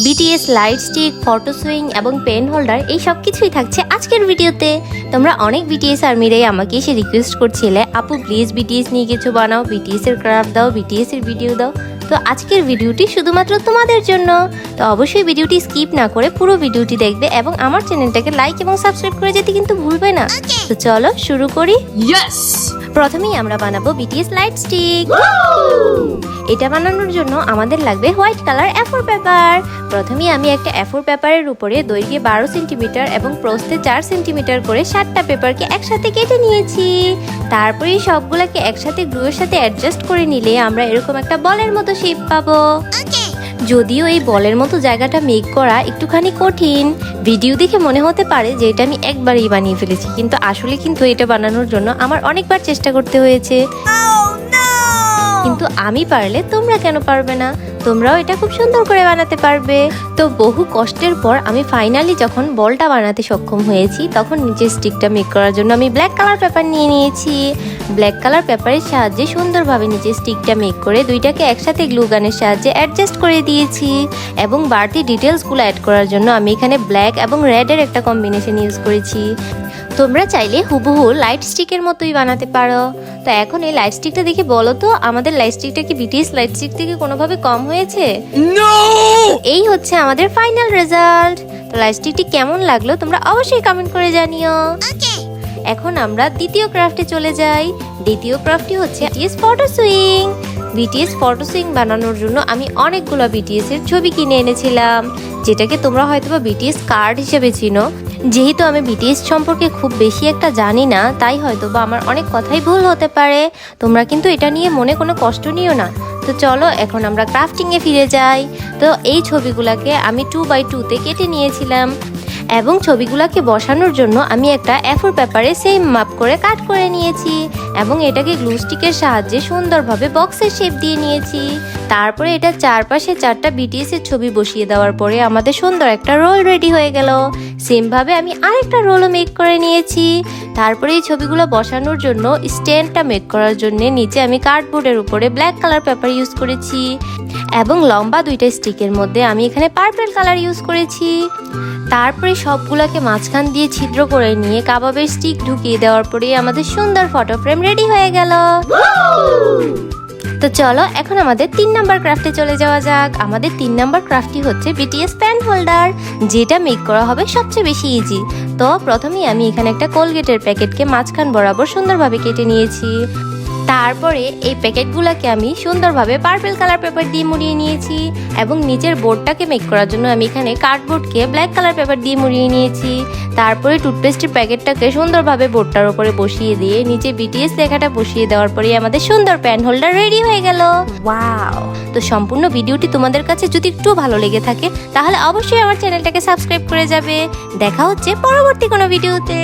BTS light stick, photo swing এবং pen holder এই সব কিছুই থাকছে আজকের ভিডিওতে। তোমরা অনেক বিটিএস আর্মিরাই আমাকে এসে রিকোয়েস্ট করছিলে, আপু প্লিজ বিটিএস নিয়ে কিছু বানাও, বিটিএস এর ক্রাফট দাও, বিটিএস এর ভিডিও দাও। তো আজকের ভিডিওটি শুধুমাত্র তোমাদের জন্য। তো অবশ্যই ভিডিওটি স্কিপ না করে পুরো ভিডিওটি দেখবে এবং আমার চ্যানেলটাকে লাইক এবং সাবস্ক্রাইব করে যেতে কিন্তু ভুলবে না। তো চলো শুরু করি। প্রথমেই আমরা বানাবো বিটিএস লাইট স্টিক। এটা বানানোর জন্য আমাদের লাগবে হোয়াইট কালার A4 পেপার। প্রথমেই আমি একটা A4 পেপারের উপরে দৈর্ঘ্যে 12 সেন্টিমিটার এবং প্রস্থে 4 সেন্টিমিটার করে 7টা পেপারকে একসাথে কেটে নিয়েছি। তারপরে সবগুলোকে একসাথে গ্লুয়ের সাথে অ্যাডজাস্ট করে নিলে আমরা এরকম একটা বলের মতো শেপ পাবো। যদিও এই বলের মতো জায়গাটা মেক করা একটুখানি কঠিন, ভিডিও দেখে মনে হতে পারে যে এটা আমি একবারই বানিয়ে ফেলেছি, কিন্তু আসলে কিন্তু এটা বানানোর জন্য আমার অনেকবার চেষ্টা করতে হয়েছে। কিন্তু আমি পারলে তোমরা কেন পারবে না? তোমরাও এটা খুব সুন্দর করে বানাতে পারবে। তো বহু কষ্টের পর আমি ফাইনালি যখন বলটা বানাতে সক্ষম হয়েছি, তখন নিচের স্টিকটা মেক করার জন্য আমি ব্ল্যাক কালার পেপার নিয়ে নিয়েছি। ব্ল্যাক কালার পেপারের সাহায্যে সুন্দরভাবে নিচের স্টিকটা মেক করে দুইটাকে একসাথে গ্লু গানের সাহায্যে অ্যাডজাস্ট করে দিয়েছি। এবং বাড়তি ডিটেলসগুলো অ্যাড করার জন্য আমি এখানে ব্ল্যাক এবং রেডের একটা কম্বিনেশন ইউজ করেছি। তোমরা চাইলে হুবহু লাইট স্টিকের মতোই বানাতে পারো। তো এখন এই লাইট স্টিকটা দেখে বলো তো, আমাদের লাইট স্টিকটা কি বিটিএস লাইট স্টিক থেকে কোনোভাবে কম হয়েছে? এই হচ্ছে আমাদের ফাইনাল রেজাল্ট। তো লাইট স্টিকটি কেমন লাগলো তোমরা অবশ্যই কমেন্ট করে জানিও। এখন আমরা দ্বিতীয় ক্রাফটে চলে যাই। দ্বিতীয় ক্রাফটটি হচ্ছে BTS photo swing. BTS photo swing বানানোর জন্য আমি অনেকগুলো বিটিএস এর ছবি কিনে এনেছিলাম, যেটাকে তোমরা হয়তোবা বিটিএস কার্ড হিসেবে চিনো। যেহেতু আমি বিটিএস সম্পর্কে খুব বেশি একটা জানি না, তাই হয়তোবা আমার অনেক কথাই ভুল হতে পারে। তোমরা কিন্তু এটা নিয়ে মনে কোনো কষ্ট নিও না। তো চলো এখন আমরা ক্রাফটিংয়ে ফিরে যাই। তো এই ছবিগুলোকে আমি 2x2-তে কেটে নিয়েছিলাম এবং ছবিগুলোকে বসানোর জন্য আমি একটা A4 পেপারে সেম মাপ করে কাট করে নিয়েছি এবং এটাকে গ্লু স্টিকের সাহায্যে সুন্দরভাবে বক্সের শেপ দিয়ে নিয়েছি। তারপরে এটা চারপাশে 4টা বিটিএস এর ছবি বসিয়ে দেওয়ার পরে আমাদের সুন্দর একটা রোল রেডি হয়ে গেল। সেম ভাবে আমি আরেকটা রোলও মেক করে নিয়েছি। তারপরে এই ছবিগুলো বসানোর জন্য স্ট্যান্ডটা মেক করার জন্য নিচে আমি কার্ডবোর্ডের উপরে ব্ল্যাক কালার পেপার ইউজ করেছি এবং লম্বা দুইটা স্টিকের মধ্যে আমি এখানে পার্পল কালার ইউজ করেছি। তারপরে সবগুলোকে মাঝখান দিয়ে ছিদ্র করে নিয়ে কাবাবের স্টিক ঢুকিয়ে দেওয়ার পরে আমাদের সুন্দর ফটো ফ্রেম রেডি হয়ে গেল। তো চলো এখন আমাদের 3 নাম্বার ক্রাফটে চলে যাওয়া যাক। আমাদের 3 নাম্বার ক্রাফটটি হচ্ছে বিটিএস পেন হোল্ডার, যেটা মেক করা হবে সবচেয়ে বেশি ইজি। তো প্রথমেই আমি এখানে একটা কোলগেটের প্যাকেটকে মাঝখান বরাবর সুন্দরভাবে কেটে নিয়েছি। তারপরে এই প্যাকেটগুলোকে আমি সুন্দরভাবে পার্পল কালার পেপার দিয়ে মুড়িয়ে নিয়েছি এবং নিচের বোর্ডটাকে মেক করার জন্য আমি এখানে কার্ডবোর্ডকে ব্ল্যাক কালার পেপার দিয়ে মুড়িয়ে নিয়েছি। তারপরে টুথপেস্টের প্যাকেটটাকে সুন্দরভাবে বোর্ডটার উপরে বসিয়ে দিয়ে নিচে বিটিএস লেখাটা বসিয়ে দেওয়ার পরে আমাদের সুন্দর পেন হোল্ডার রেডি হয়ে গেল। ওয়াও! তো সম্পূর্ণ ভিডিওটি তোমাদের কাছে যদি একটু ভালো লেগে থাকে তাহলে অবশ্যই আমার চ্যানেলটাকে সাবস্ক্রাইব করে যাবে। দেখা হচ্ছে পরবর্তী কোনো ভিডিওতে।